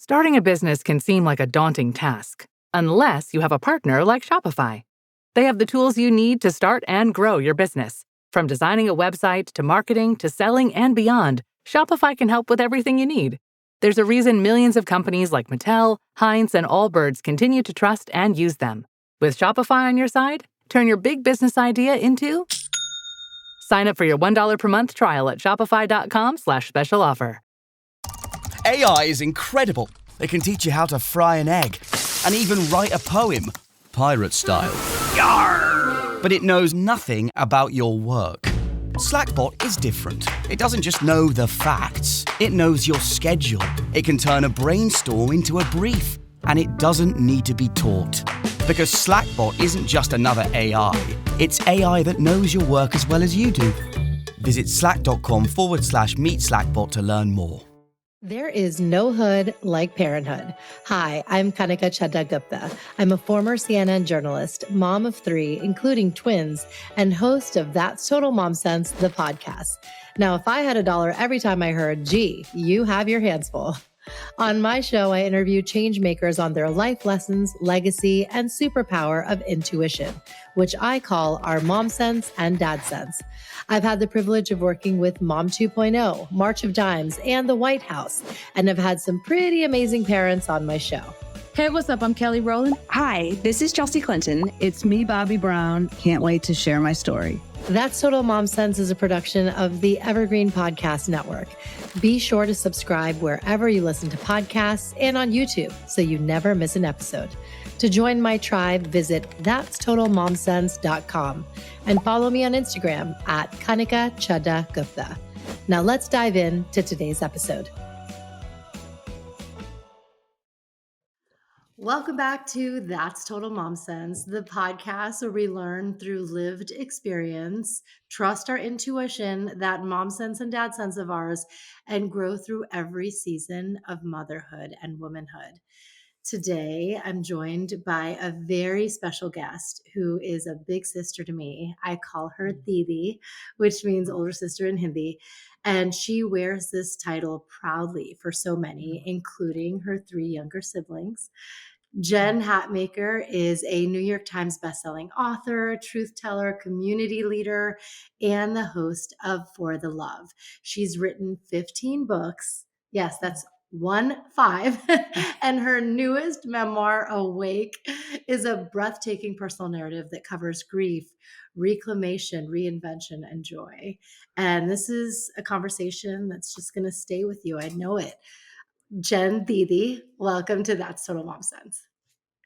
Starting a business can seem like a daunting task, unless you have a partner like Shopify. They have the tools you need to start and grow your business. From designing a website to marketing to selling and beyond, Shopify can help with everything you need. There's a reason millions of companies like Mattel, Heinz, and Allbirds continue to trust and use them. With Shopify on your side, turn your big business idea into... Sign up for your $1 per month trial at shopify.com/special offer. AI is incredible. It can teach you how to fry an egg and even write a poem, pirate style. Yarr! But it knows nothing about your work. Slackbot is different. It doesn't just know the facts. It knows your schedule. It can turn a brainstorm into a brief. And it doesn't need to be taught. Because Slackbot isn't just another AI. It's AI that knows your work as well as you do. Visit slack.com/meet Slackbot to learn more. There is no hood like parenthood. Hi, I'm Kanika Chadda-Gupta. I'm a former CNN journalist, mom of 3, including twins, and host of That's Total Mom Sense, the podcast. Now, if I had $1 every time I heard, gee, you have your hands full. On my show, I interview change makers on their life lessons, legacy, and superpower of intuition, which I call our mom sense and dad sense. I've had the privilege of working with Mom 2.0, March of Dimes, and the White House, and have had some pretty amazing parents on my show. Hey, what's up? I'm Kelly Rowland. Hi, this is Chelsea Clinton. It's me, Bobby Brown. Can't wait to share my story. That's Total Mom Sense is a production of the Evergreen Podcast Network. Be sure to subscribe wherever you listen to podcasts and on YouTube so you never miss an episode. To join my tribe, visit that'stotalmomsense.com and follow me on Instagram at Kanika Chadda Gupta. Now let's dive in to today's episode. Welcome back to That's Total Mom Sense, the podcast where we learn through lived experience, trust our intuition, that mom sense and dad sense of ours, and grow through every season of motherhood and womanhood. Today, I'm joined by a very special guest who is a big sister to me. I call her Didi, which means older sister in Hindi. And she wears this title proudly for so many, including her 3 younger siblings. Jen Hatmaker is a New York Times bestselling author, truth teller, community leader, and the host of For the Love. She's written 15 books. Yes, that's 15. And her newest memoir, Awake, is a breathtaking personal narrative that covers grief, reclamation, reinvention, and joy. And this is a conversation that's just going to stay with you. I know it. Jen, Didi, welcome to That's Total Mom Sense.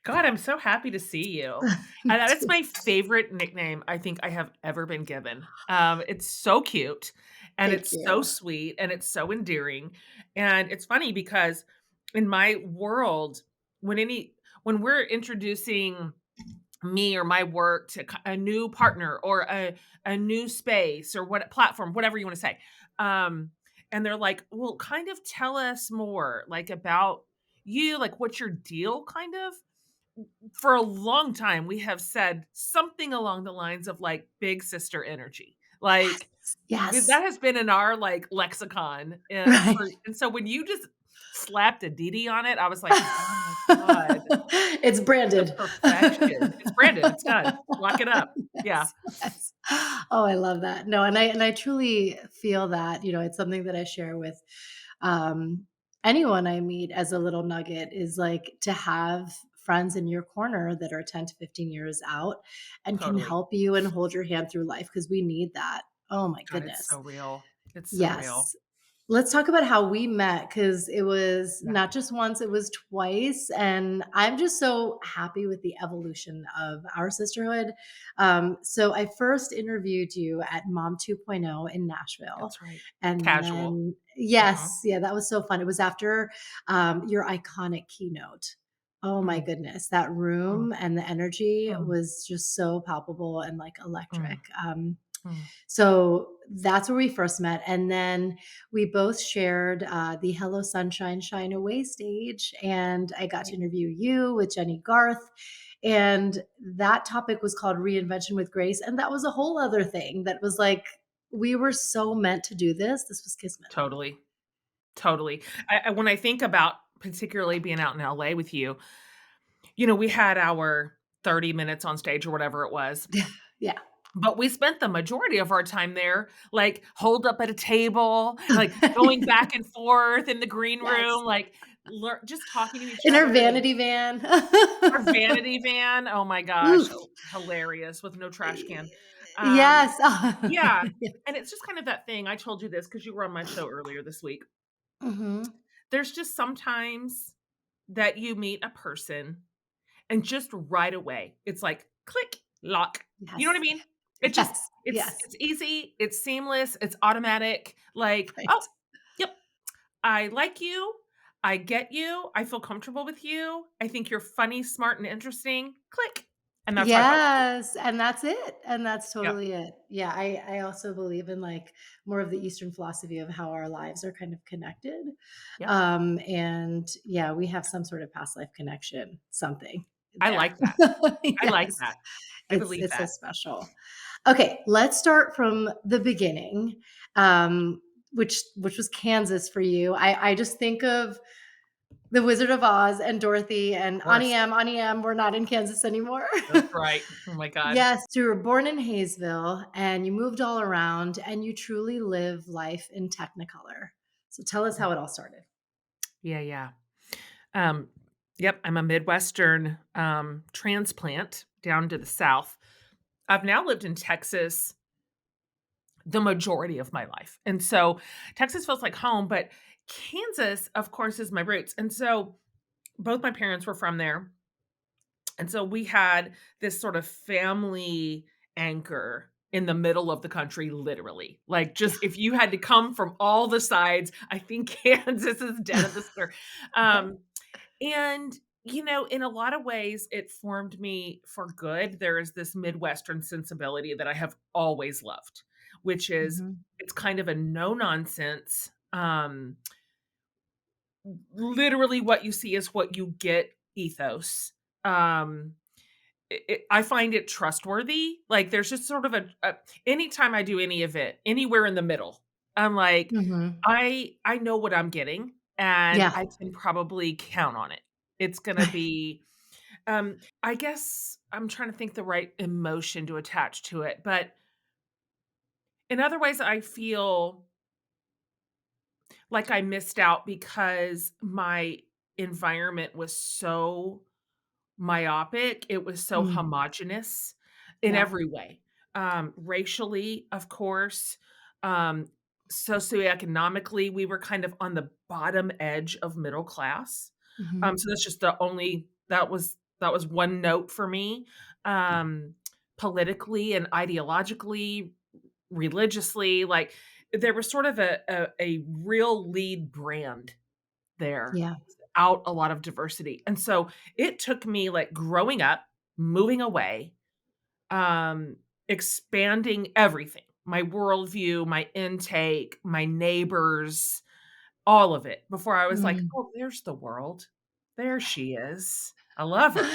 God, I'm so happy to see you. And that is my favorite nickname I think I have ever been given. It's so cute and Thank it's you. so sweet and it's so endearing. And it's funny because in my world, when we're introducing me or my work to a new partner or a new space or what platform, whatever you want to say, and they're like, well, kind of tell us more like about you, like what's your deal kind of. For a long time, we have said something along the lines of like big sister energy. Like Yes. that has been in our like lexicon. And, Right. and so when you just slapped a Didi on it, I was like, oh my God. It's branded. Perfection. It's branded. It's done. Lock it up. Yeah. Yes. Oh, I love that. No, and I truly feel that, it's something that I share with anyone I meet as a little nugget is like to have friends in your corner that are 10 to 15 years out and Totally. can help you and hold your hand through life because we need that. Oh my God, goodness. it's so real. It's so Yes. real. Let's talk about how we met because it was not just once, it was twice. And I'm just so happy with the evolution of our sisterhood. So I first interviewed you at Mom 2.0 in Nashville. That's right. And Casual. then, yes, yeah, that was so fun. It was after your iconic keynote. Oh my goodness, that room and the energy was just so palpable and like electric. So that's where we first met. And then we both shared the Hello Sunshine Shine Away stage. And I got to interview you with Jenny Garth. And that topic was called Reinvention with Grace. And that was a whole other thing that was like, we were so meant to do this. This was kismet. Totally. When I think about particularly being out in LA with you, we had our 30 minutes on stage or whatever it was, Yeah. but we spent the majority of our time there, like, holed up at a table, like, going back and forth in the green Yes. room, like, just talking to each In her other, like, vanity van. our vanity van, oh my gosh, Oof. hilarious with no trash can. Um, Yes. yeah, Yes. and it's just kind of that thing, I told you this because you were on my show earlier this week. Mhm. There's just sometimes that you meet a person and just right away, it's like, click, lock. You know what I Yes. mean? It just Yes. it's Yes. it's easy, it's seamless, it's automatic, like, "Oh, Right. yep, I like you, I get you, I feel comfortable with you, I think you're funny, smart, and interesting." Click. And that's how I felt with you. Yes, and that's it, and that's Yep, totally it. Yeah, I also believe in, like, more of the Eastern philosophy of how our lives are kind of connected. yep. And yeah, we have some sort of past life connection, something I there. like that. I like Yes, that. I it's believe it's so that. special. Okay, let's start from the beginning, um, which was Kansas for you. I just think of The Wizard of Oz and Dorothy and Course. Auntie Em, we're not in Kansas anymore. That's right. Oh my god. Yes, so you were born in Hayesville and you moved all around and you truly live life in Technicolor. So tell us how it all started. Yeah, yeah. Um, yep, I'm a Midwestern, transplant down to the South. I've now lived in Texas the majority of my life, and so Texas feels like home, but Kansas, of course, is my roots, and so both my parents were from there, and so we had this sort of family anchor in the middle of the country, literally. Like, Yeah. just if you had to come from all the sides, I think Kansas is dead of the center. Um, And, in a lot of ways, it formed me for good. There is this Midwestern sensibility that I have always loved, which is Mhm. it's kind of a no nonsense. Literally, what you see is what you get ethos. Um, I find it trustworthy. Like, there's just sort of anytime I do any event, anywhere in the middle, I'm like, Mhm. I know what I'm getting, and Yeah. I can probably count on it. It's gonna be, I guess I'm trying to think the right emotion to attach to it, but in other ways, I feel like I missed out because my environment was so myopic, it was so Mm. homogenous in Yeah. every way. Racially, of course, um, socioeconomically, we were kind of on the bottom edge of middle class. Mhm. So that's just the only that was one note for me. Um, Politically and ideologically, religiously, like, there was sort of a real lead brand there Yeah. without a lot of diversity, and so it took me, like, growing up, moving away, um, expanding everything, my worldview, my intake, my neighbors, all of it, before I was like, Mm. "Oh, there's the world. There she is. I love her.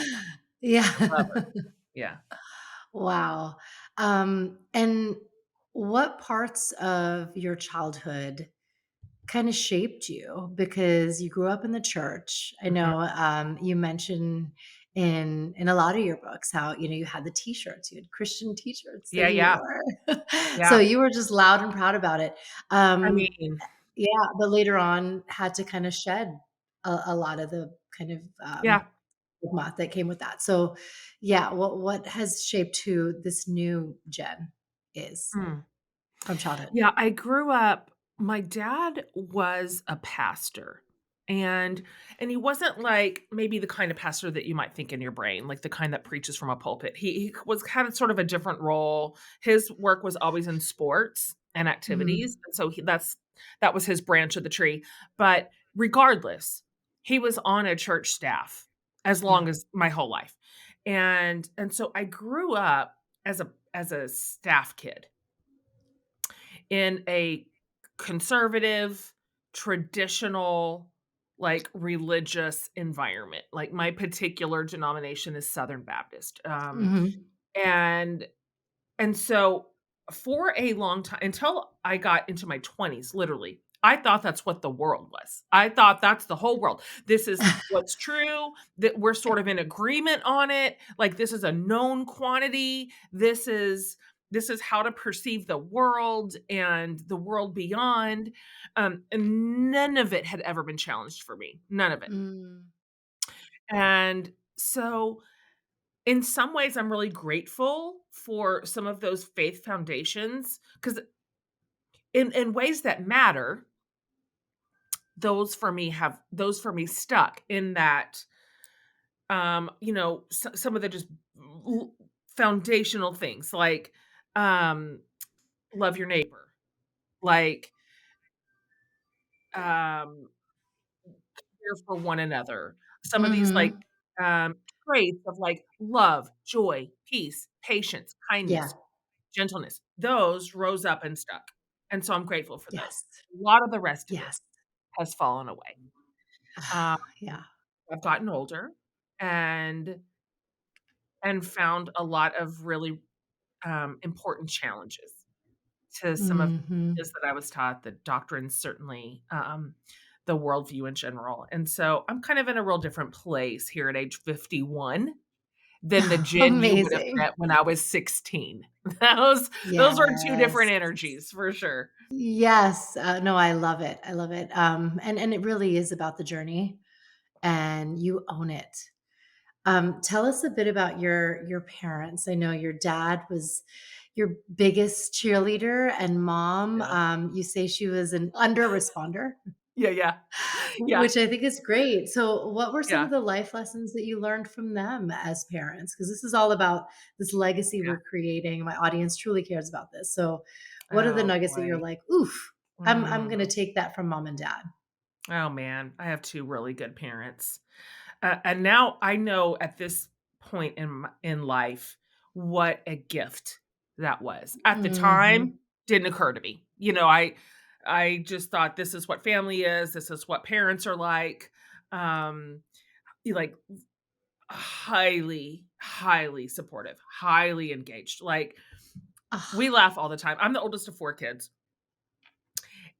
Yeah. I love her." Yeah. Wow. And what parts of your childhood kind of shaped you? Because you grew up in the church. I Mhm. know you mentioned in a lot of your books how you had the T-shirts, you had Christian T-shirts that Yeah, you yeah, wore, so yeah. you were just loud and proud about it. I Um, mean, yeah, but later on had to kind of shed a lot of the kind of yeah. stigma that came with that. So, yeah, what has shaped who this new Jen is Mm. from childhood? Yeah, I grew up my dad was a pastor, and he wasn't, like, maybe the kind of pastor that you might think in your brain, like the kind that preaches from a pulpit. He was had sort of a different role. His work was always in sports and activities, Mhm. and so that was his branch of the tree, but regardless, he was on a church staff as Yeah. long as my whole life, and so I grew up as a staff kid in a conservative, traditional, like, religious environment. Like, my particular denomination is Southern Baptist, Mhm. and so for a long time until I got into my 20s, literally, I thought that's what the world was. I thought that's the whole world. This is what's true, that we're sort of in agreement on it, like, this is a known quantity. This is how to perceive the world and the world beyond, and none of it had ever been challenged for me, none of it. Mm. And so, in some ways, I'm really grateful for some of those faith foundations, because in ways that matter, those for me stuck in that, some of the just l foundational things, like, um, love your neighbor, like, um, care for one another. Some of these, like, Mhm. um, traits of, like, love, joy, peace, patience, Yeah. kindness, gentleness, those rose up and stuck, and so I'm grateful for those. Yes. A lot of the rest of it Yes. has fallen away. Um, Yeah. I've gotten older and found a lot of really, important challenges to some of Mhm. this that I was taught, the doctrines certainly, the worldview in general, and so I'm kind of in a real different place here at age 51 than the Jen you would have Amazing. met when I was 16. Those were 2 different Yes. energies for sure. Yes. No, I love it. I love it. And it really is about the journey, and you own it. Tell us a bit about your parents. I know your dad was your biggest cheerleader, and mom, Yeah. you say she was an under responder, Yeah, yeah. Yeah, which I think is great. So, what were some of yeah, the life lessons that you learned from them as parents? Because this is all about this legacy yeah. we're creating. My audience truly cares about this. So, what are the Oh, nuggets that you're boy. like, oof, I'm going to Mm. take that from mom and dad? Oh, man. I have 2 really good parents. And now I know at this point in life what a gift that was. At the Hmm. time, didn't occur to me. I just thought this is what family is. This is what parents are like. Um, like highly, highly supportive, highly engaged. Like we Oh, laugh all the time. I'm the oldest of 4 kids.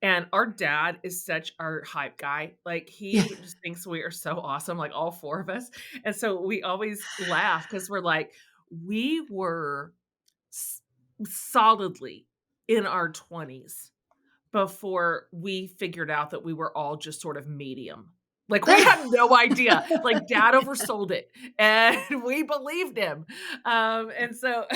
And our dad is such our hype guy. Like, yeah. he just thinks we are so awesome, like, all 4 of us. And so we always laugh because 'cause we're like, we were s solidly in our 20s before we figured out that we were all just sort of medium. Like, we had no idea. Like, dad oversold it, and we believed him. And so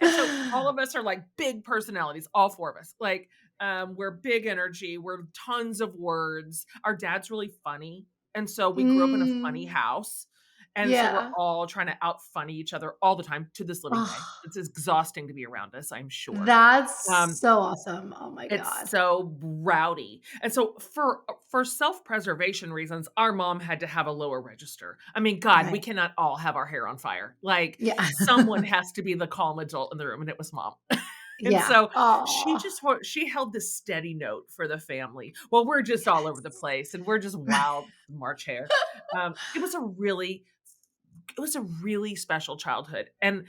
and so all of us are, like, big personalities, all 4 of us. Like, we're big energy, we're tons of words. Our dad's really funny, and so we grew up in a funny Mm, house, and so we're yeah. all trying to out-funny each other all the time to this living day. Oh, It's exhausting to be around us, I'm sure. that's Um so awesome. Oh my it's god. so rowdy, and so for self-preservation reasons, our mom had to have a lower register. I mean, God, we Right. cannot all have our hair on fire. Like, Yeah. someone has to be the calm adult in the room, and it was mom. And Yeah. so Oh. she held this steady note for the family. Well, we're just all over the Yes. place, and we're just wild March hare. It was a really special childhood, and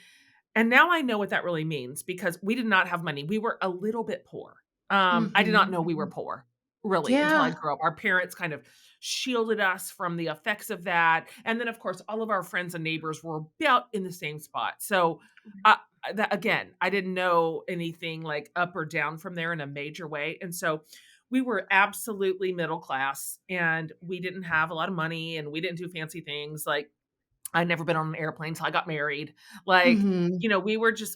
now I know what that really means because we did not have money. We were a little bit poor. I did not Mhm, know we were mhm. poor, really, until I Yeah. grew up. Our parents kind of shielded us from the effects of that, and then, of course, all of our friends and neighbors were about in the same spot. So, that again, I didn't know anything, like, up or down from there in a major way, and so we were absolutely middle class, and we didn't have a lot of money, and we didn't do fancy things, like, I'd never been on an airplane till I got married. Like, Mhm,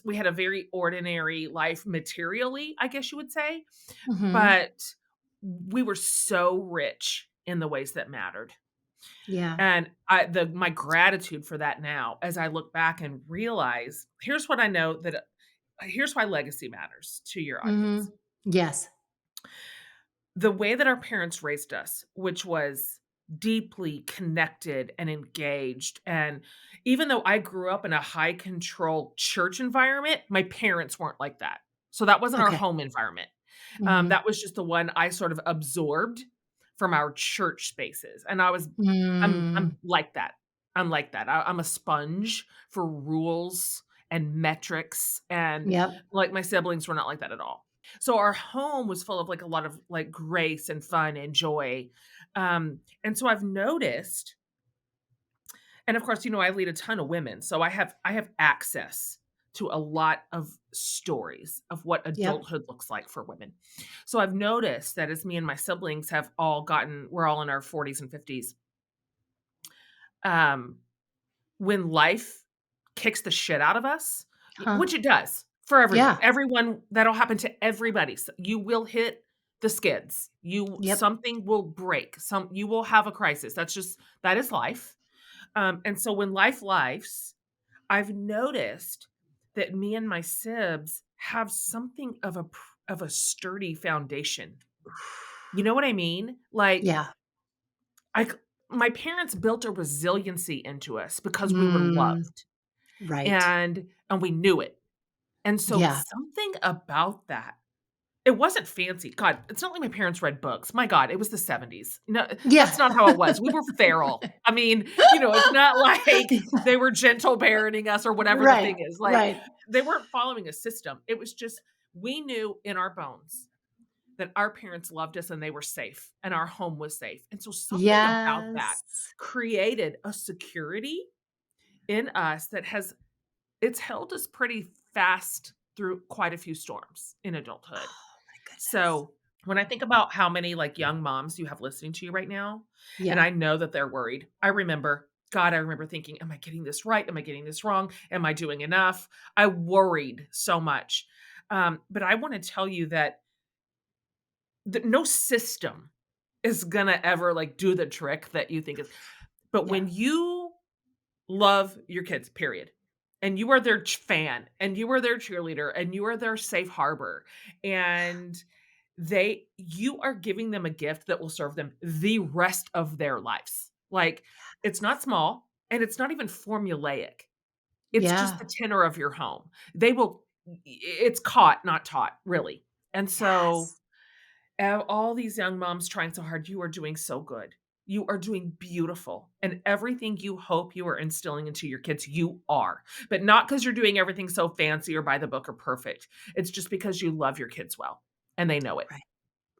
we had a very ordinary life materially, I guess you would say, mhm. but we were so rich in the ways that mattered. Yeah. And my gratitude for that now as I look back and realize, here's why legacy matters to your audience. Mhm. Yes. The way that our parents raised us, which was deeply connected and engaged, and even though I grew up in a high control church environment, my parents weren't like that. So that wasn't our Okay. home environment. Mhm. That was just the one I sort of absorbed from our church spaces, and I'm Mm. like that. I'm like that. I'm a sponge for rules and metrics, and, Yep. like, my siblings were not like that at all. So our home was full of like a lot of like grace and fun and joy. And so I've noticed, and of course, I lead a ton of women, so I have access to a lot of stories of what Yep. adulthood looks like for women. So I've noticed that as me and my siblings have all gotten, we're all in our 40s and 50s. Um, when life kicks the shit out of us, Huh. which it does for everyone. Yeah. Everyone, that'll happen to everybody. You will hit the skids. Yep. Something will break. You will have a crisis. That is life. And so when life lifes, I've noticed that me and my sibs have something of a sturdy foundation. You know what I mean? Like Yeah. I c- my parents built a resiliency into us because we were Mm, loved right. and we knew it. And so Yeah. something about that, it wasn't fancy. God, it's not like my parents read books. My God, it was the 70s. No, Yeah. that's not how it was. We were feral. I mean, it's not like they were gentle parenting us or whatever the Right. thing is. Like, Right. they weren't following a system. It was just, we knew in our bones that our parents loved us and they were safe and our home was safe. And so something about that Yes. created a security in us it's held us pretty fast through quite a few storms in adulthood. Oh my goodness. So, when I think about how many, like, young moms you have listening to you right now, and Yeah. I know that they're worried. I remember thinking, "Am I getting this right? Am I getting this wrong? Am I doing enough?" I worried so much. But I wanna tell you that no system is gonna ever, like, do the trick that you think is, but Yeah. when you love your kids, period. And you are their fan, and you are their cheerleader, and you are their safe harbor. And you are giving them a gift that will serve them the rest of their lives. Like, it's not small and it's not even formulaic. It's just Yeah. the tenor of your home. It's caught, not taught, really. And so Yes. all these young moms trying so hard, you are doing so good. You are doing beautiful. And everything you hope you are instilling into your kids, you are. But not because you're doing everything so fancy or by the book or perfect. It's just because you love your kids well and they know it. Right.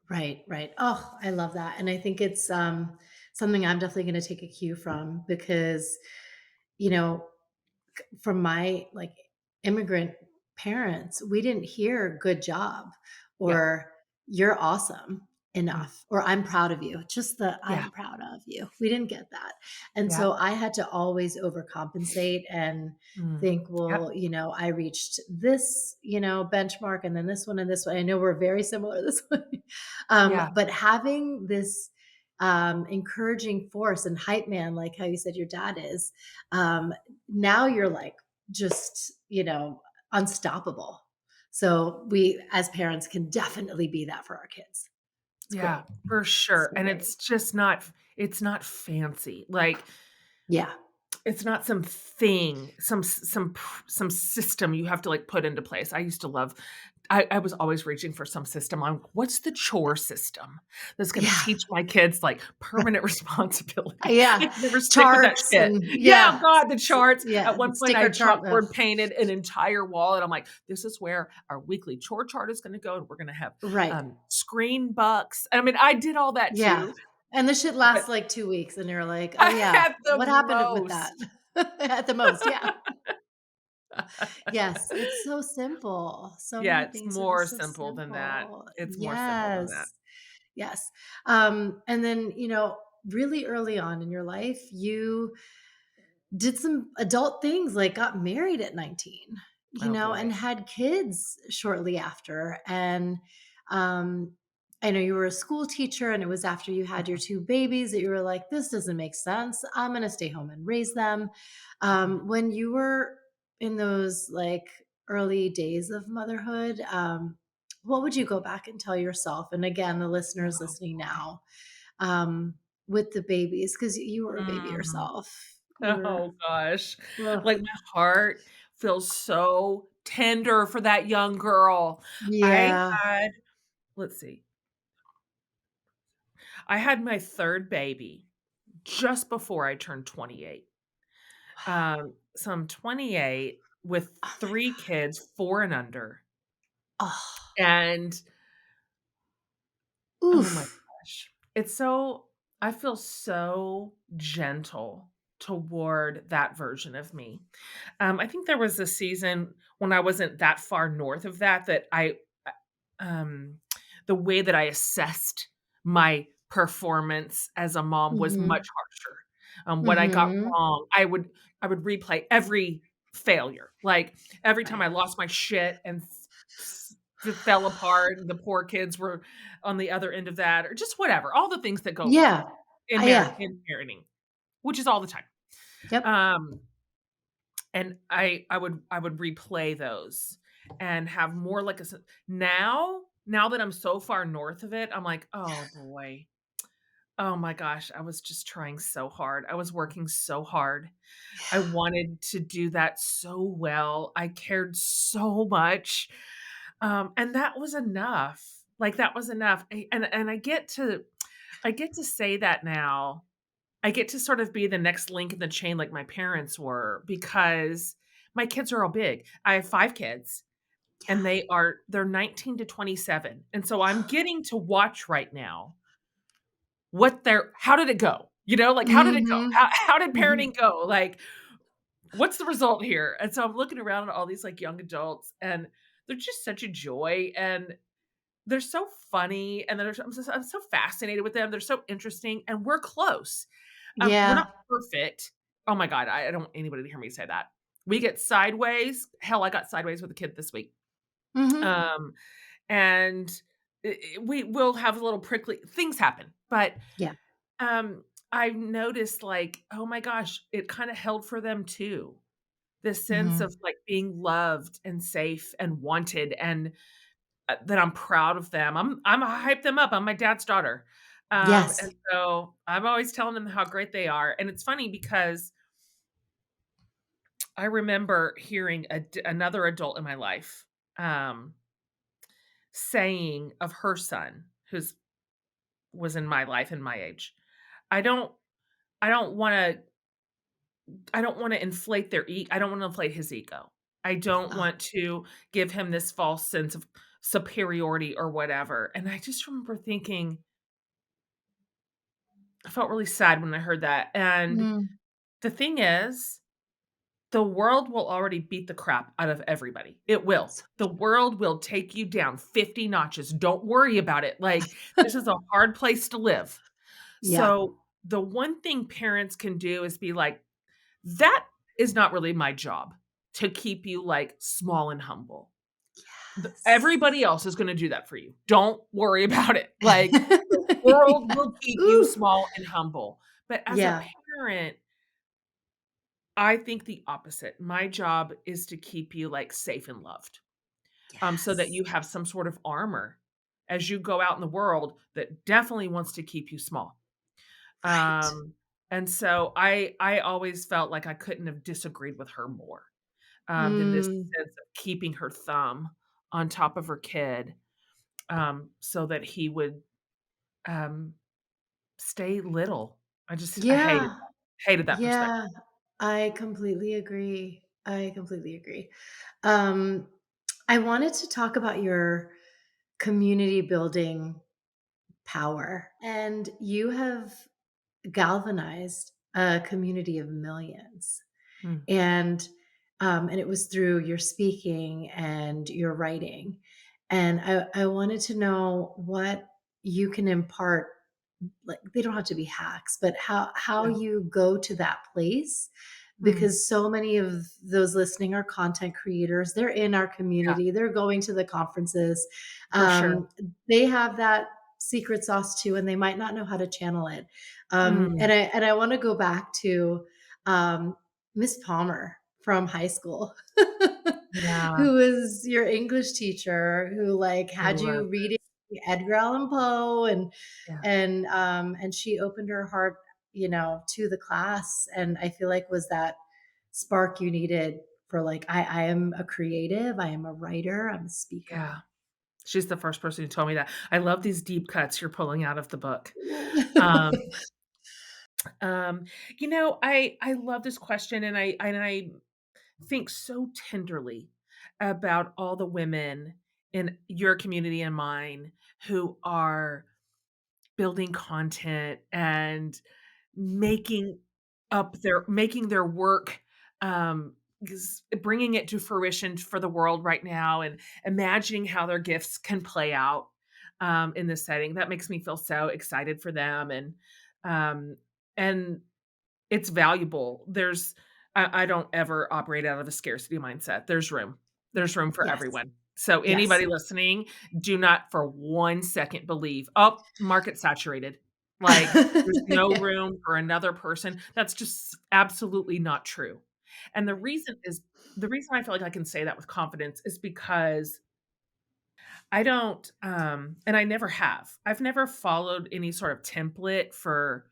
Right. Right. Oh, I love that. And I think it's something I'm definitely going to take a cue from because, you know, from my like immigrant parents, we didn't hear good job Yep. or you're awesome Mm. enough or I'm proud of you. Just the Yeah. I'm proud of you. We didn't get that. And Yeah. so I had to always overcompensate and Mm. think, Yep. well, I reached this, benchmark and then this one and this one. I know we're very similar this way. Yeah. But having this encouraging force and hype man, like how you said your dad is, now you're like just, unstoppable. So we as parents can definitely be that for our kids. It's Yeah, great. for sure. So And great. it's not fancy. Like, Yeah. it's not some thing, some system you have to, like, put into place. I used to love I was always reaching for some system. What's the chore system that's gonna Yeah. teach my kids, like, permanent responsibility? I Yeah. could never stick with that Charts shit. and Yeah, yeah. God, the charts. At Yeah. one point, I Sticker had chart. Ugh. chalkboard painted an entire wall, and I'm like, "This is where our weekly chore chart is gonna go, and we're gonna have, Right. screen bucks." I mean, I did all that Yeah. too, And the shit but lasts like 2 weeks and you're like, oh yeah, at the what happened with that? most. At the most. Yeah. Yes, it's so simple. So Yeah, many it's things are more just so simple than that. simple. It's more simple than that. Yes. Yes. And then, really early on in your life, you did some adult things like got married at 19, Oh, and boy. had kids shortly after. And um, I know you were a school teacher, and it was after you had your Mhm, two babies that you were like, this doesn't make sense. I'm going to stay home and raise them. mhm. When you were in those like early days of motherhood, what would you go back and tell yourself? And again, the listeners Oh, listening boy. now, with the babies, because you were a baby Mhm. yourself. You were Oh, gosh. ugh. Like, my heart feels so tender for that young girl. I Yeah. had let's see. I had my 3rd baby just before I turned 28. So I'm 28 with Oh my 3 kids, 4 and under. Oh, And oh my oof. gosh, I feel so gentle toward that version of me. I think there was a season when I wasn't that far north of that um, the way that I assessed my performance as a mom was much Mhm. harsher. What I got Mhm. wrong, I would replay every failure. Like, every time Right. I lost my shit and fell apart, and the poor kids were on the other end of that, or just whatever, all the things that go wrong Yeah. Yeah. in parenting, which is all the time. Yep. Um, and I would replay those and have more like a s now that I'm so far north of it, I'm like, "Oh boy. Oh my gosh, I was just trying so hard. I was working so hard. I wanted to do that so well. I cared so much." And that was enough. Like, that was enough. And I get to say that now. I get to sort of be the next link in the chain like my parents were because my kids are all big. I have 5 kids and Yeah. they're 19 to 27. And so I'm getting to watch right now what their how did it go? You know, like, how did it go? Mhm. How did Mhm. parenting go? Like, what's the result here? And so I'm looking around at all these like young adults and they're just such a joy and they're so funny and I'm so fascinated with them. They're so interesting and we're close. We're not Yeah. perfect. Oh my god, I don't want anybody to hear me say that. We get sideways. Hell, I got sideways with a kid this week. Mhm. Um, and we will have little prickly things happen, but Yeah. I've noticed like, oh my gosh, it kind of held for them too. This sense Mhm. of like being loved and safe and wanted and that I'm proud of them. I hype them up. I'm my dad's daughter. Yes. And so I'm always telling them how great they are. And it's funny because I remember hearing another adult in my life um, saying of her son, who's was in my life and my age, I don't, I don't want to, I don't want to inflate I don't want to inflate his ego. I don't Oh. want to give him this false sense of superiority or whatever. And I just remember thinking, I felt really sad when I heard that. And Mm. the thing is, the world will already beat the crap out of everybody. It will. So The world will take you down 50 notches. Don't worry about it. Like, this is a hard place to live. yeah. So, the one thing parents can do is be like, that is not really my job to keep you like small and humble. Everybody else is going to do that for you. Don't worry about it. Like, the world Yeah. will keep you Ooh. small and humble. But as a Yeah. parent, I think the opposite. My job is to keep you, like, safe and loved, so that Yes. you have some sort of armor as you go out in the world that definitely wants to keep you small. Right. Um, and so I always felt like I couldn't have disagreed with her more, than this Mm. sense of keeping her thumb on top of her kid, so that he would, um, stay little. I Yeah. hated that perspective. Yeah. I completely agree. I completely agree. Um, I wanted to talk about your community building power, and you have galvanized a community of millions. Mm, And it was through your speaking and your writing. And I wanted to know what you can impart, like they don't have to be hacks, but how yeah, you go to that place, mm, because so many of those listening are content creators. They're in our yeah, community. They're going to the conferences. for sure. They have that secret sauce too, and they might not know how to channel it. Mm, And I want to go back to Miss Palmer from high school, yeah, who was your English teacher, who like I had love you reading Edgar Allan Poe, yeah. and she opened her heart, to the class, and I feel like was that spark you needed for like I am a creative, I am a writer, I'm a Yeah. speaker. She's the first person who told me that. I love these deep cuts you're pulling out of the book. Um, um, I love this question and I think so tenderly about all the women in your community and mine who are building content and making making their work, bringing it to fruition for the world right now and imagining how their gifts can play out, in this setting. That makes me feel so excited for them, um, and it's valuable. I don't ever operate out of a scarcity mindset. There's room for Yes. everyone. So Yes. anybody listening, do not for 1 second believe, "Oh, market saturated." Like, there's no Yeah. room for another person. That's just absolutely not true. And the reason I feel like I can say that with confidence is because I don't, and I never have. I've never followed any sort of template for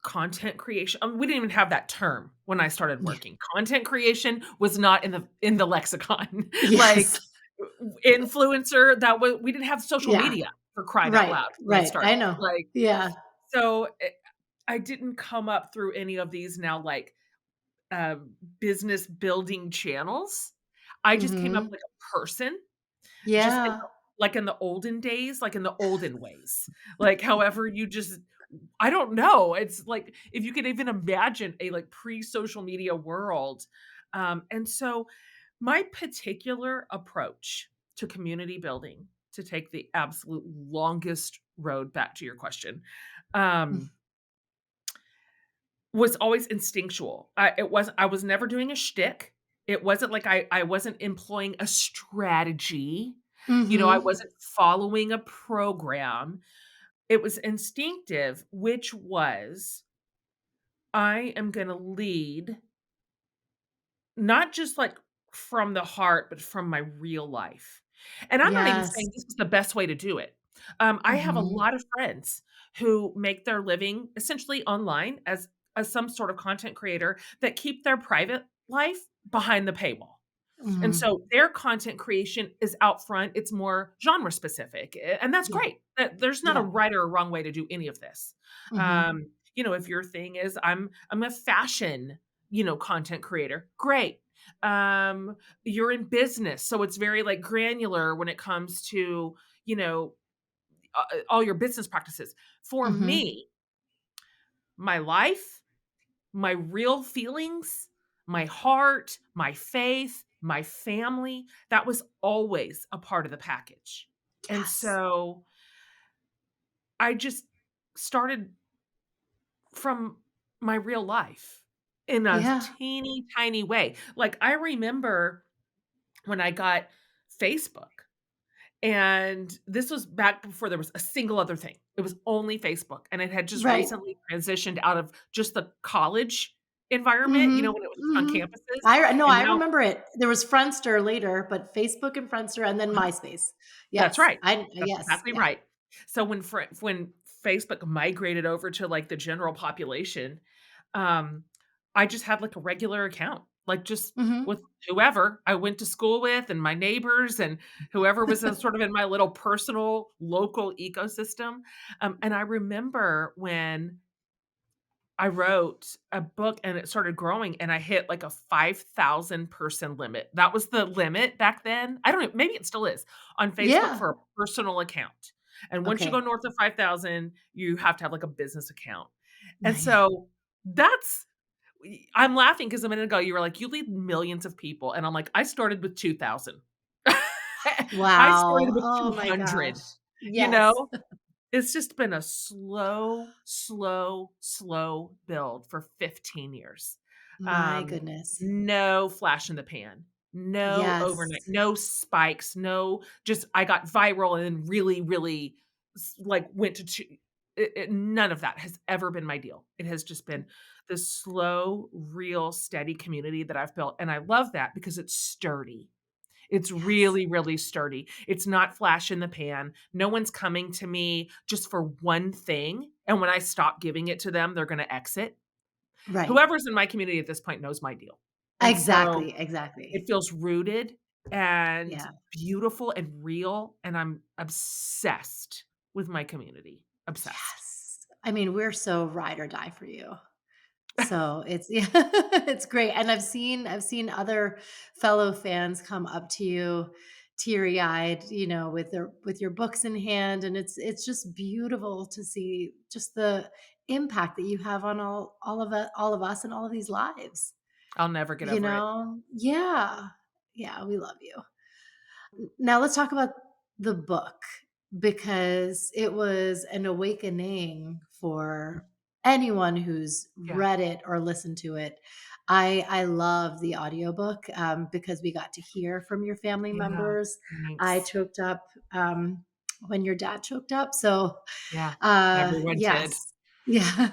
content creation. We didn't even have that term when I started Yeah. working. Content creation was not in the lexicon. Like, Yes. influencer, that was we didn't have social Yeah. media for crying out Right. loud when I Right. started. I know. Like, Yeah. so, I didn't come up through any of these now, like, business building channels. I just came up Mhm. like a person, just Yeah. like in the olden days, like in the olden ways. Like, however you just I don't know. It's like if you could even imagine a like pre-social media world. And so my particular approach to community building, to take the absolute longest road back to your question, Mm. um, was always instinctual. I was never doing a shtick. It wasn't like I wasn't employing a strategy. You know, I Mhm. wasn't following a program. It was instinctive, which was I am gonna lead, not just, like, from the heart, but from my real life. And I'm not even Yes. saying this is the best way to do it. I have a Mhm. lot of friends who make their living essentially online as some sort of content creator that keep their private life behind the paywall. And Mhm. so their content creation is out front, it's more genre specific, and that's Yeah. great. That there's not a Yeah. right or a wrong way to do any of this. Mhm. You know, if your thing is I'm a fashion, content creator, great. Um, you're in business, so it's very like granular when it comes to, you know, all your business practices. For Mhm. me, my life, my real feelings, my heart, my faith, my family, that was always a part of the package. And Yes. so I just started from my real life in a Yeah. teeny tiny way. Like I remember when I got Facebook. And this was back before there was a single other thing. It was only Facebook, and it had just Right. recently transitioned out of just the college environment, Mhm. when it was just on Mhm. campuses, I and now remember it. There was Friendster later, but Facebook and Friendster and then uh-huh, MySpace. that's Yes. right. That's Yes. exactly Yeah. right. So when Facebook migrated over to, like, the general population, um, I just had, like, a regular account, like, just Mhm. with whoever I went to school with and my neighbors and whoever was in sort of in my little personal local ecosystem, and I remember when I wrote a book and it started growing and I hit like a 5,000 person limit. That was the limit back then. I don't know, maybe it still is on Facebook Yeah. for a personal account. And once you go Okay. north of 5,000, you have to have like a business account. And Yeah. so that's I'm laughing because a minute ago you were like, you lead millions of people. And I'm like, I started with 2,000. I started Wow. with Oh my gosh. 200, you Yes. know? It's just been a slow, slow, slow build for 15 years. My Um, goodness. no flash in the pan, no overnight, Yes. no spikes, no just I got viral and then really, really like went to none of that has ever been my deal. It has just been the slow, real, steady community that I've built. And I love that because it's sturdy. It's Yes. really, really sturdy. It's not flash in the pan. No one's coming to me just for one thing, and when I stop giving it to them, they're gonna exit. Right. Whoever's in my community at this point knows my deal, and so Exactly. Exactly. it feels rooted and Yeah. beautiful and real, and I'm obsessed with my community. Obsessed. Yes. I mean, we're so ride or die for you. So it's yeah, it's great. And I've seen other fellow fans come up to you teary-eyed, with your books in hand, and it's just beautiful to see just the impact that you have on all of us and all of these lives. I'll never get over it. Yeah. Yeah, we love you. Now let's talk about the book because it was an awakening for anyone who's Yeah. read it or listened to it. I love the audiobook because we got to hear from your family Yeah. members. I Thanks. choked up when your dad choked up. So Yeah. Everyone did. yes. Yeah.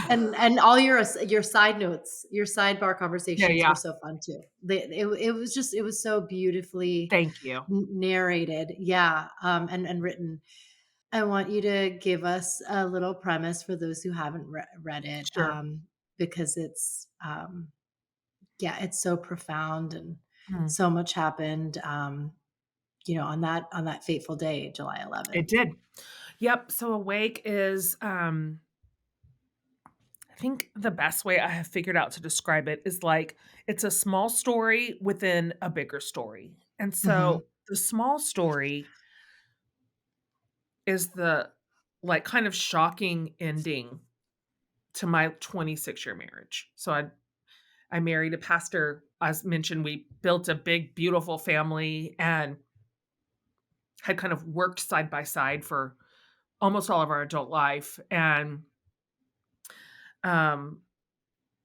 And all your side notes, your sidebar Yeah, conversations were yeah. so fun too. It was so beautifully Thank you. narrated. Yeah. And written. I want you to give us a little premise for those who haven't read it, Sure. because yeah, it's so profound and Mm. so much happened, on that fateful day, July It 11th. did. Yep. So Awake is, I think the best way I have figured out to describe it is like it's a small story within a bigger story. And Mhm. so the small story is the like kind of shocking ending to my 26-year marriage. So I married a pastor. As mentioned, we built a big, beautiful family and had kind of worked side by side for almost all of our adult life. And um,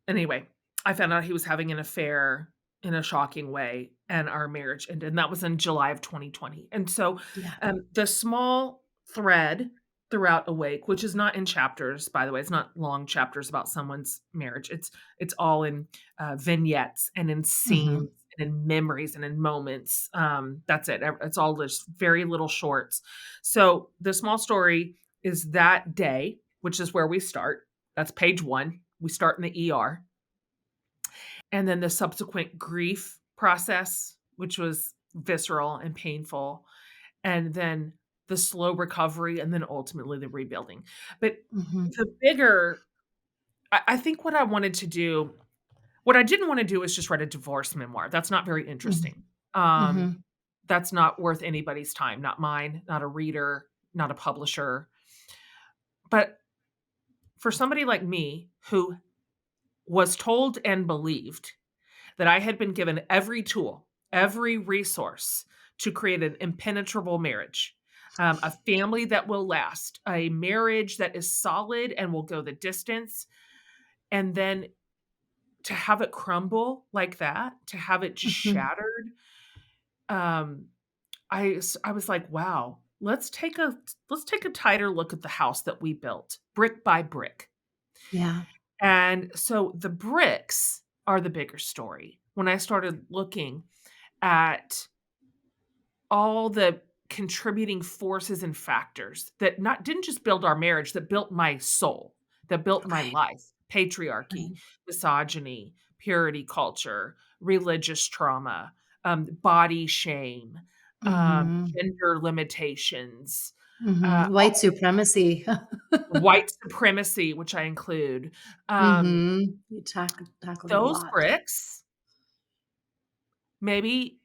anyway, I found out he was having an affair in a shocking way, and our marriage ended, and that was in July of 2020. And so, Yeah. the small thread throughout Awake, which is not in chapters, by the way, it's not long chapters about someone's marriage. It's all in vignettes and in Mhm. scenes and in memories and in moments. That's it. It's all just very little shorts. So the small story is that day, which is where we start. That's page one. We start in the ER. And then the subsequent grief process, which was visceral and painful, and then the slow recovery, and then ultimately the rebuilding. But Mhm. the bigger I think what I didn't wanna do is just write a divorce memoir. That's not very Mhm. interesting. Um, Mhm. that's not worth anybody's time, not mine, not a reader, not a publisher. But for somebody like me who was told and believed that I had been given every tool, every resource to create an impenetrable marriage, a family that will last, a marriage that is solid and will go the distance. And then to have it crumble like that, to have it just Mhm. shattered, um, I was like, wow, let's take a tighter look at the house that we built brick by brick. Yeah. And so the bricks are the bigger story. When I started looking at all the contributing forces and factors that not didn't just build our marriage, that built my soul, that built my Right. life, patriarchy, Right. misogyny, purity culture, religious trauma, body shame, Mhm. gender limitations, Mhm. White supremacy. white supremacy, which I include. Um, Mhm. You tackled a those lot. bricks, maybe,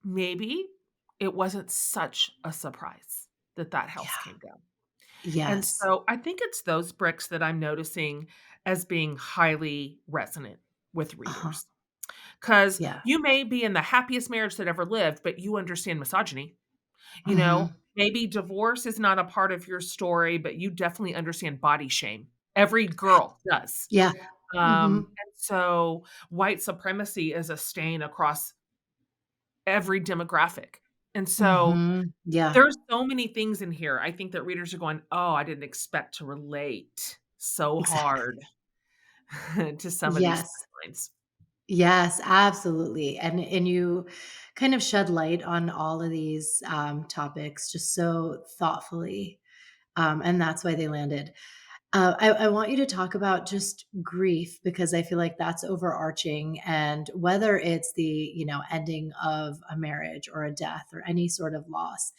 maybe it wasn't such a surprise that that house Yeah. came down. And Yes. so I think it's those bricks that I'm noticing as being highly resonant with Uh-huh. readers. Because Yeah. you may be in the happiest marriage that ever lived, but you understand misogyny. You know, Mhm. maybe divorce is not a part of your story, but you definitely understand body shame. Every girl does. Yeah. Mhm. And so white supremacy is a stain across every demographic. And so Mhm. Yeah. there's so many things in here. I think that readers are going, "Oh, I didn't expect to relate so Exactly. hard to some of these Yes. storylines." Yes, absolutely. And you kind of shed light on all of these topics just so thoughtfully. And that's why they landed. I want you to talk about just grief because I feel like that's overarching. And whether it's the, ending of a marriage or a death or any sort of loss,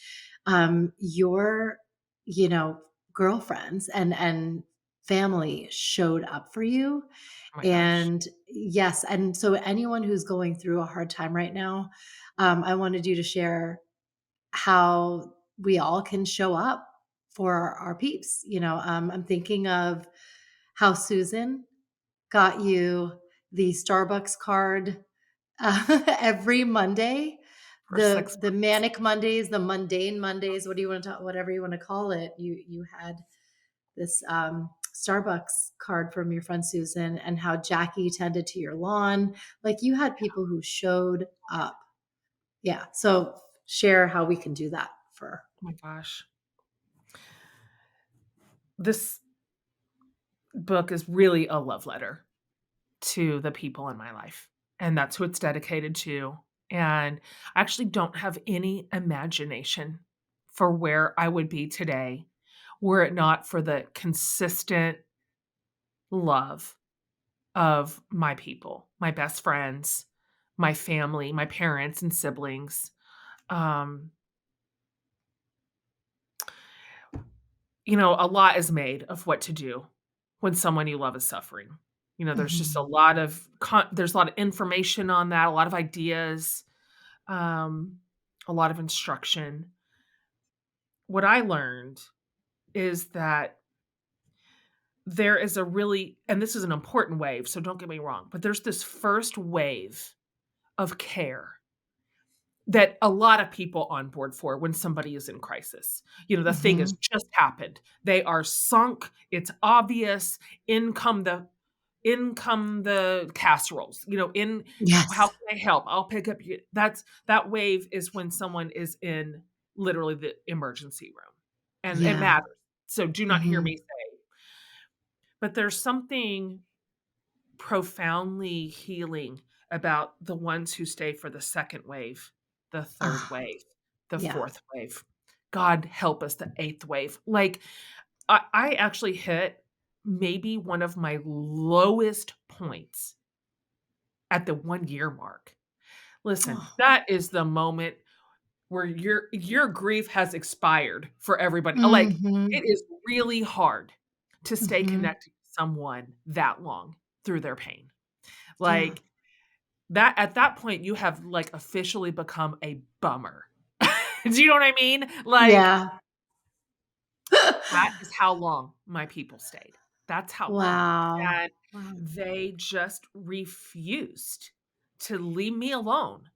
your, you know, girlfriends and family showed up for you. Oh my gosh. And yes, and so anyone who's going through a hard time right now, I wanted you to share how we all can show up for our peeps. I'm thinking of how Susan got you the Starbucks card every Monday, For 6 the manic Mondays, the mundane Mondays, what do you want to talk, whatever you want to call it. You had this Starbucks card from your friend Susan, and how Jackie tended to your lawn. Like, you had people who showed up. Yeah. So share how we can do that for. Oh my gosh. This book is really a love letter to the people in my life, and that's who it's dedicated to. And I actually don't have any imagination for where I would be today were it not for the consistent love of my people, my best friends, my family, my parents and siblings. Um, a lot is made of what to do when someone you love is suffering. There's just a Mhm. lot of there's a lot of information on that, a lot of ideas, um, a lot of instruction. What I learned is that there is a really, and this is an important wave, so don't get me wrong, but there's this first wave of care that a lot of people on board for when somebody is in crisis. The thing has Mhm. just happened. They are sunk. It's obvious. In come the casseroles. In how Yes. can I help? I'll pick up you. That wave is when someone is in literally the emergency room. And it Yeah. matters. So do not hear Mhm. me say, but there's something profoundly healing about the ones who stay for the second wave, the third Ah, wave, the yeah. fourth wave. God help us, the eighth wave. Like, I actually hit maybe one of my lowest points at the 1 year mark. Listen, Oh. that is the moment where your grief has expired for everybody. Like, it Mhm. is really hard to stay Mhm. connected to someone that long through their pain. Yeah. Like, that at that point, you have, like, officially become a bummer. Do you know what I mean? Like, Yeah. that is how long my people stayed. That's how long. Wow. And Wow. they just refused to leave me alone.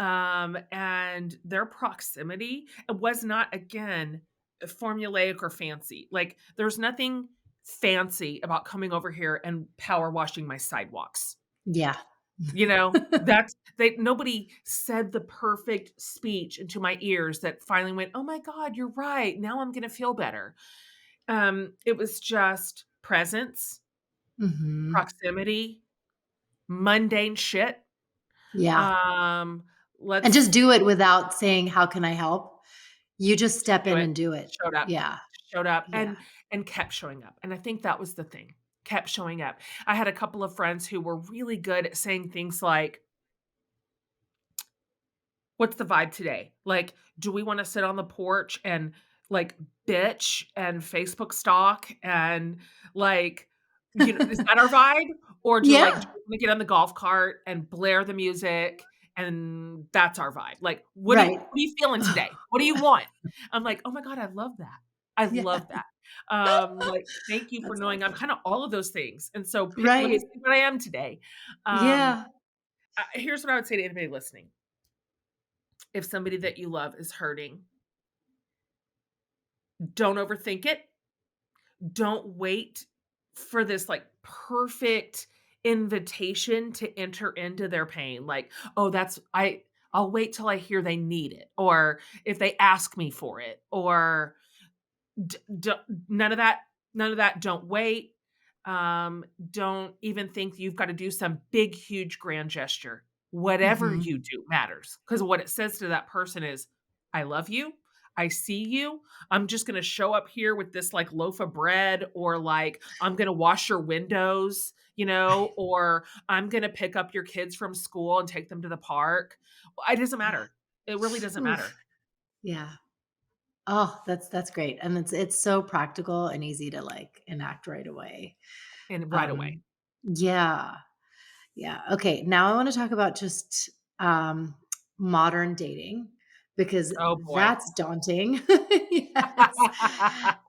And their proximity, it was not, again, formulaic or fancy. Like, there's nothing fancy about coming over here and power washing my sidewalks. Yeah. That's they nobody said the perfect speech into my ears that finally went, "Oh my god, you're right. Now I'm gonna feel better." It was just presence, Mhm. proximity, mundane shit. Yeah. Um, And just let's do it without saying, "How can I help?" You just step do in it. and do it. Showed up, Yeah. showed up, Yeah. and kept showing up. And I think that was the thing. Kept showing up. I had a couple of friends who were really good at saying things like, "What's the vibe today? Like, do we wanna sit on the porch and, like, bitch and Facebook stalk and, like, is that our vibe? Or do Yeah. we wanna get on the golf cart and blare the music and that's our vibe? Like, Right. what are you feeling today? What do you want?" I'm like, "Oh my god, I love that. I Yeah. love that." Like, thank you for That's knowing I'm awesome. kinda all of those things, and so let me Right. see what I am today. Um, Yeah. Here's what I would say to anybody listening. If somebody that you love is hurting, don't overthink it. Don't wait for this like perfect invitation to enter into their pain. Like, oh, I'll wait till I hear they need it or if they ask me for it or D d none of that none of that, don't wait. Don't even think you've gotta do some big, huge, grand gesture. Whatever Mhm. you do matters, because what it says to that person is, "I love you. I see you. I'm just gonna show up here with this, like, loaf of bread," or, like, "I'm gonna wash your windows," Right. or, "I'm gonna pick up your kids from school and take them to the park." It doesn't Yeah. matter. It really doesn't Oof. matter. Yeah. Oh, that's great, and it's so practical and easy to, like, enact right away. and right away. Um, yeah. Yeah. Okay. Now I want to talk about just modern dating because Oh boy. that's daunting. Yes.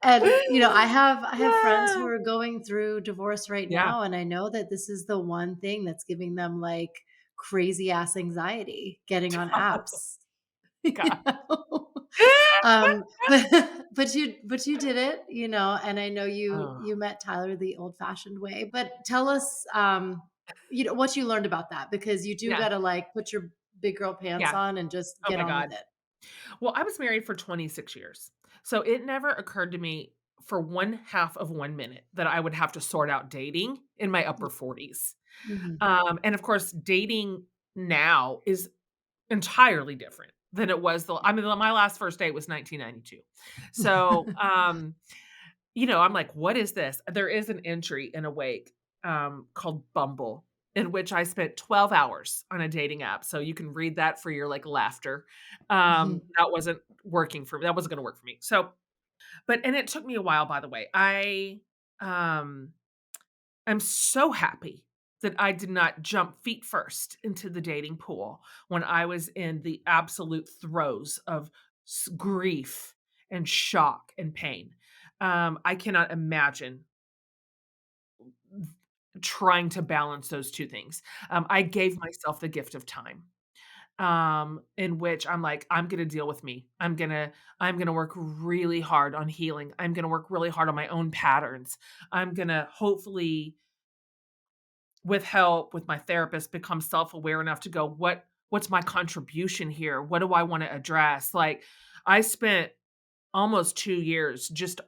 And I have friends who Ah, are going through divorce right yeah. now, and I know that this is the one thing that's giving them like crazy ass anxiety getting on Oh apps. You god. know? But but you did it, and I know you Oh, you met Tyler the old-fashioned way. But tell us, what you learned about that because you do yeah, gotta like put your big girl pants yeah. on and just Oh get my on with god. it. Well, I was married for 26 years. So it never occurred to me for 1/2 of 1 minute that I would have to sort out dating in my Yeah. upper 40s. Mhm. And of course, dating now is entirely different than it was I mean, my last first date was 1992. So, I'm like, "What is this?" There is an entry in Awake, called Bumble, in which I spent 12 hours on a dating app, so you can read that for your, like, laughter. That wasn't working for me, that wasn't gonna work for me. So and it took me a while, by the way. Um I'm so happy that I did not jump feet first into the dating pool when I was in the absolute throes of grief and shock and pain. I cannot imagine trying to balance those 2 things. I gave myself the gift of time, in which I'm like, "I'm gonna deal with me. I'm gonna work really hard on healing. I'm gonna work really hard on my own patterns. I'm gonna hopefully with help with my therapist become self-aware enough to go what's my contribution here, what do I want to address, like I spent almost 2 years just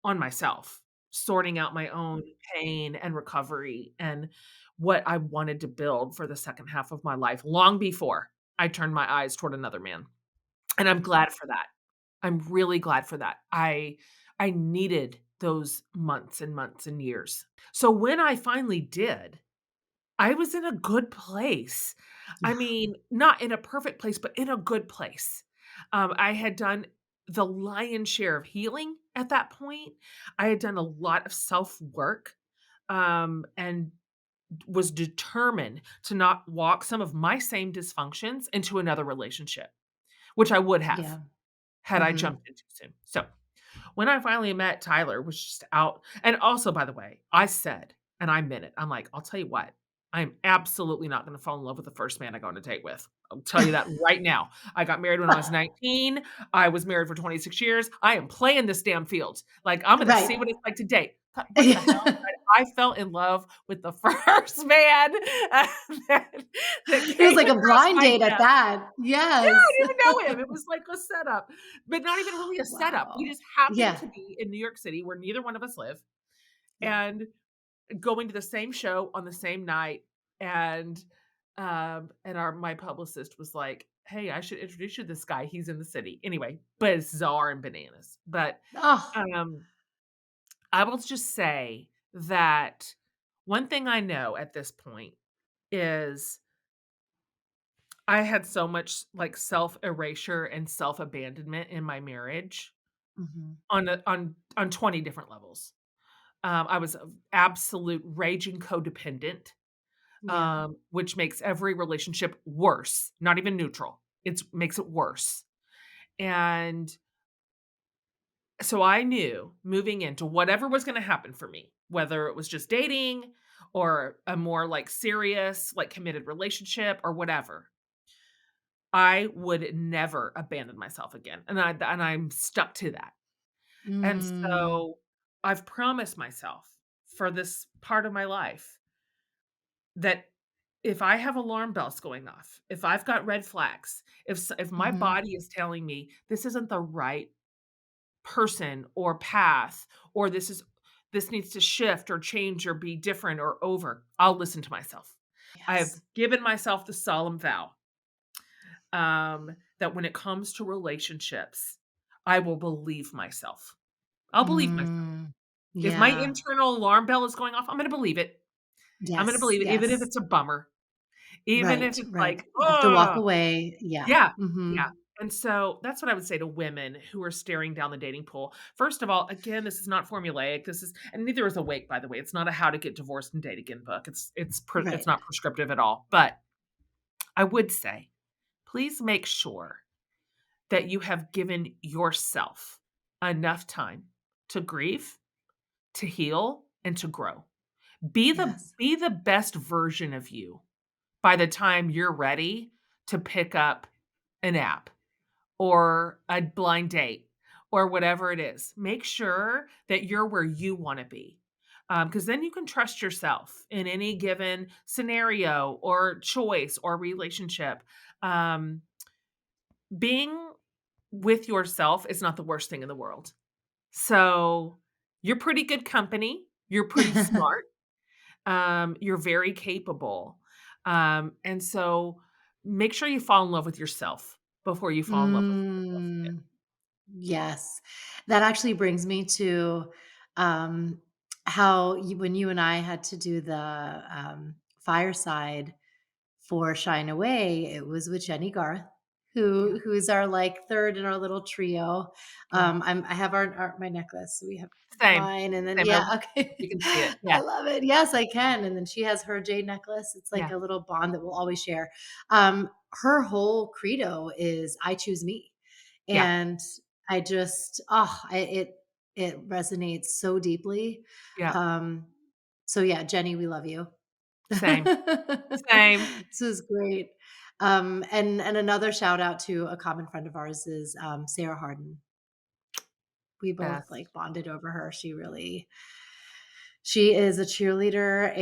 on myself sorting out my own pain and recovery and what I wanted to build for the second half of my life long before I turned my eyes toward another man, and I'm glad for that. I'm really glad for that. I needed those months and months and years. So when I finally did, I was in a good place. I mean, not in a perfect place, but in a good place. I had done the lion's share of healing at that point. I had done a lot of self-work, and was determined to not walk some of my same dysfunctions into another relationship, which I would have Yeah. had I Mhm. jumped in too soon. So when I finally met Tyler, was just out and also, by the way, I said, and I meant it, I'm like, "I'll tell you what, I am absolutely not gonna fall in love with the first man I go on a date with. I'll tell you that right now. I got married when I was 19. I was married for 26 years. I am playing this damn field. Like, I'm gonna Right. see what it's like to date." What the hell? I fell in love with the first man that that It was came like a across blind my date at desk. that. Yeah, I Yes. didn't even know him. It was like a setup, but not even really a setup. We Wow. just happened Yeah. to be in New York City where neither one of us live Yeah. and going to the same show on the same night. And our my publicist was like, "Hey, I should introduce you to this guy. He's in the city." Anyway, bizarre and bananas. But Oh. um, I will just say that one thing I know at this point is I had so much, like, self-erasure and self-abandonment in my marriage Mhm. on 20 different levels. I was a absolute raging codependent, Yeah. which makes every relationship worse, not even neutral. It's makes it worse. And so I knew moving into whatever was gonna happen for me, whether it was just dating or a more, like, serious, like, committed relationship or whatever, I would never abandon myself again, and I'm stuck to that. And Mm. so I've promised myself for this part of my life that if I have alarm bells going off, if I've got red flags, if my Mhm. body is telling me this isn't the right person or path, or this needs to shift or change or be different or over, I'll listen to myself. I have Yes. given myself the solemn vow that when it comes to relationships, I will believe myself. I'll believe myself. Mm. If my Yeah. internal alarm bell is going off, I'm gonna believe it. I'm gonna Yes, believe it, even if yes. it's a bummer, even if Right, it's right. like, You have to walk "Ugh." away. Yeah. Yeah, yeah, Mhm. And so that's what I would say to women who are staring down the dating pool. First of all, again, this is not formulaic. This is, and neither is Awake, by the way. It's not a how to get divorced and date again book. It's Right. not prescriptive at all. But I would say, please make sure that you have given yourself enough time to grieve, to heal, and to grow. Yes. Be the best version of you by the time you're ready to pick up an app or a blind date or whatever it is. Make sure that you're where you want to be. Because then you can trust yourself in any given scenario or choice or relationship. Um, being with yourself is not the worst thing in the world. So you're pretty good company. You're pretty smart. You're very capable. And so make sure you fall in love with yourself before you fall in love with somebody else again. Mm, yes. That actually brings me to, um, how when you and I had to do the, fireside for Shine Away, it was with Jenny Garth, Yeah, who is our, like, 3rd in our little trio. yeah. I have our my necklace, so we have Same, mine, and then same. I yeah, if okay. you can see it. I Yeah, love it. Yes, I can, and then she has her jade necklace. It's like yeah, a little bond that we'll always share. Her whole credo is, "I choose me," yeah, and I just, oh, it resonates so deeply. yeah. Um, so yeah, Jenny, we love you. Same, same. This is great. And another shout out to a common friend of ours is, Sarah Harden. We both, Best. like, bonded over her. She is a cheerleader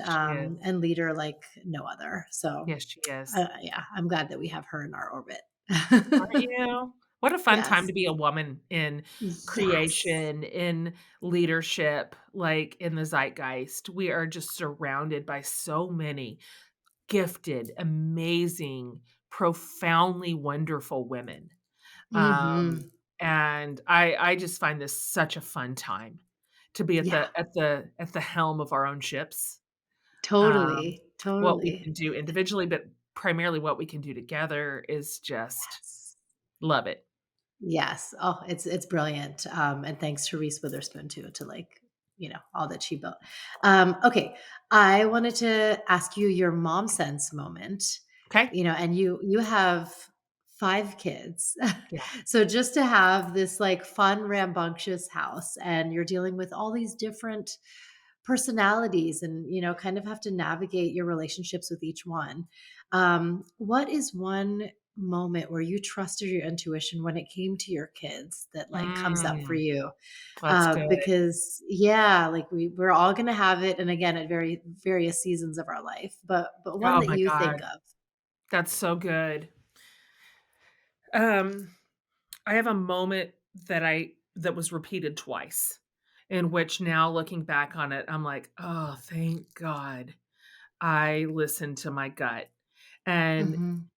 She is. and leader like no other. So, Yes, she is. yeah, I'm glad that we have her in our orbit. Aren't you? What a fun time Yes. to be a woman in Yes. creation, in leadership, like, in the zeitgeist. We are just surrounded by so many gifted, amazing, profoundly wonderful women. Um, Mhm. and I just find this such a fun time to be Yeah. at the helm of our own ships. Um, Totally. what we Totally. can do individually, but primarily what we can do together is just Yes. love it. Yes. Oh, it's brilliant. And thanks to Reese Witherspoon too, to like, all that she built. Okay. I wanted to ask you your mom sense moment, Okay? and you have 5 kids. Yeah. So just to have this like fun, rambunctious house and you're dealing with all these different personalities and kind of have to navigate your relationships with each one. What is one moment where you trusted your intuition when it came to your kids that like comes up for Mm, you? that's good. Because yeah, like we're all going to have it, and again at various seasons of our life, but one Oh that my you think god. of. That's so good. Um, I have a moment that was repeated twice, in which now looking back on it, I'm like, "Oh, thank God I listened to my gut." And, Hmm.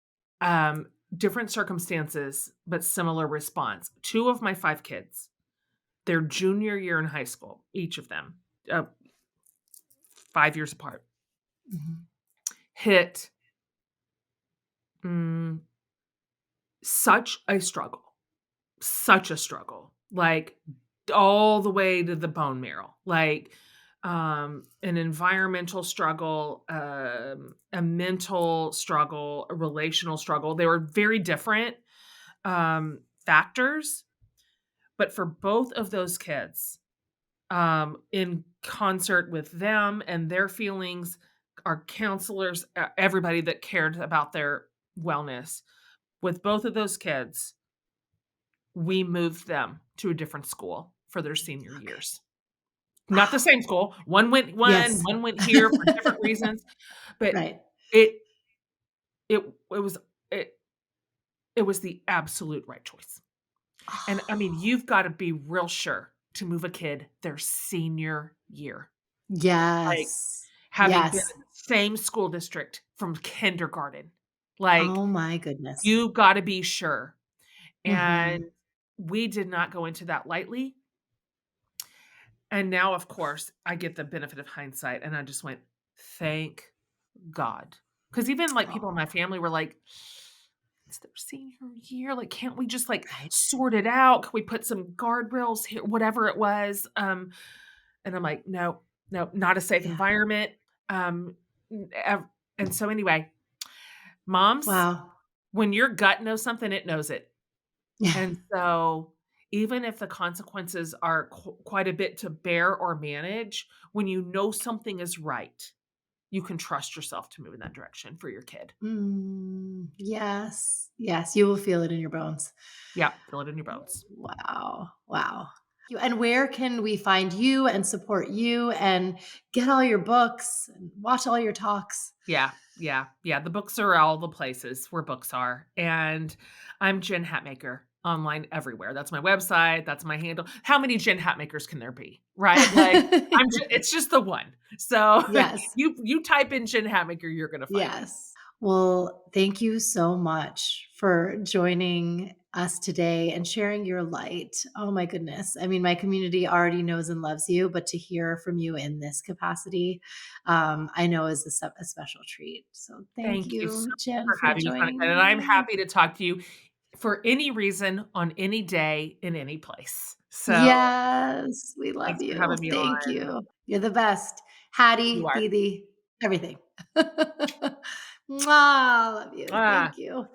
um, different circumstances, but similar response. 2 of my 5 kids, their junior year in high school, each of them, uh, 5 years apart, Hmm. hit, mm, such a struggle. Such a struggle, like, all the way to the bone marrow, like, an environmental struggle, a mental struggle, a relational struggle. They were very different, factors, but for both of those kids, in concert with them and their feelings, our counselors, everybody that cared about their wellness, with both of those kids, we moved them to a different school for their senior Okay. years. Not the Wow. same school. Yes. One went here for different reasons, but Right. it it was it it was the absolute right choice. And I mean, you've gotta be real sure to move a kid their senior year, like, Yes. having been Yes. in the same school district from kindergarten. Like, Oh my goodness. you gotta be sure. And Hmm. we did not go into that lightly. And now, of course, I get the benefit of hindsight, and I just went, "Thank God." Because even, like, people in my Oh. family were like, it's their senior year. Like, can't we just like Right. sort it out? Can we put some guardrails here? Whatever it was. And I'm like, no, no, not a safe Yeah. environment. Um, and so anyway, moms, Wow. when your gut knows something, it knows it. Yeah. And so even if the consequences are quite a bit to bear or manage, when you know something is right, you can trust yourself to move in that direction for your kid. Yes. Yes. You will feel it in your bones. Yeah, feel it in your bones. Wow. Wow. And where can we find you and support you and get all your books and watch all your talks? Yeah, yeah, yeah. The books are all the places where books are. And I'm Jen Hatmaker online everywhere. That's my website. That's my handle. How many Jen Hatmakers can there be? Right? Like it's just the one. So Yes. you type in Jen Hatmaker, you're gonna find me. Yes. Well, thank you so much for joining us today and sharing your light. Oh my goodness. I mean, my community already knows and loves you, but to hear from you in this capacity, I know is a special treat. So thank Thank you so you, much Jen, for for having me, joining Monica, and I'm me. happy to talk to you for any reason, on any day, in any place. So, Yes, we love thanks for you. having me Thank on. you. You're the best. You Hattie, are. Didi, everything. Mwah, love you. Ah. Thank you.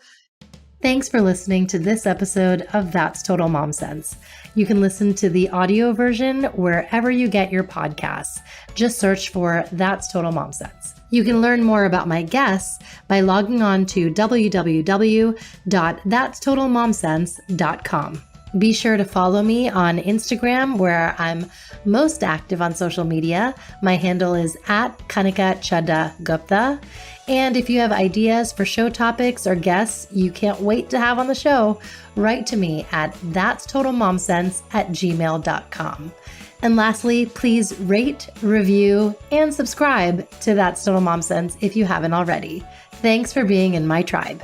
Thanks for listening to this episode of That's Total Mom Sense. You can listen to the audio version wherever you get your podcasts. Just search for That's Total Mom Sense. You can learn more about my guests by logging on to www.thatstotalmomsense.com. Be sure to follow me on Instagram, where I'm most active on social media. My handle is @KanikaChadda-Gupta. And if you have ideas for show topics or guests you can't wait to have on the show, write to me at thatstotalmomsense@gmail.com. And lastly, please rate, review, and subscribe to That's Total Mom Sense if you haven't already. Thanks for being in my tribe.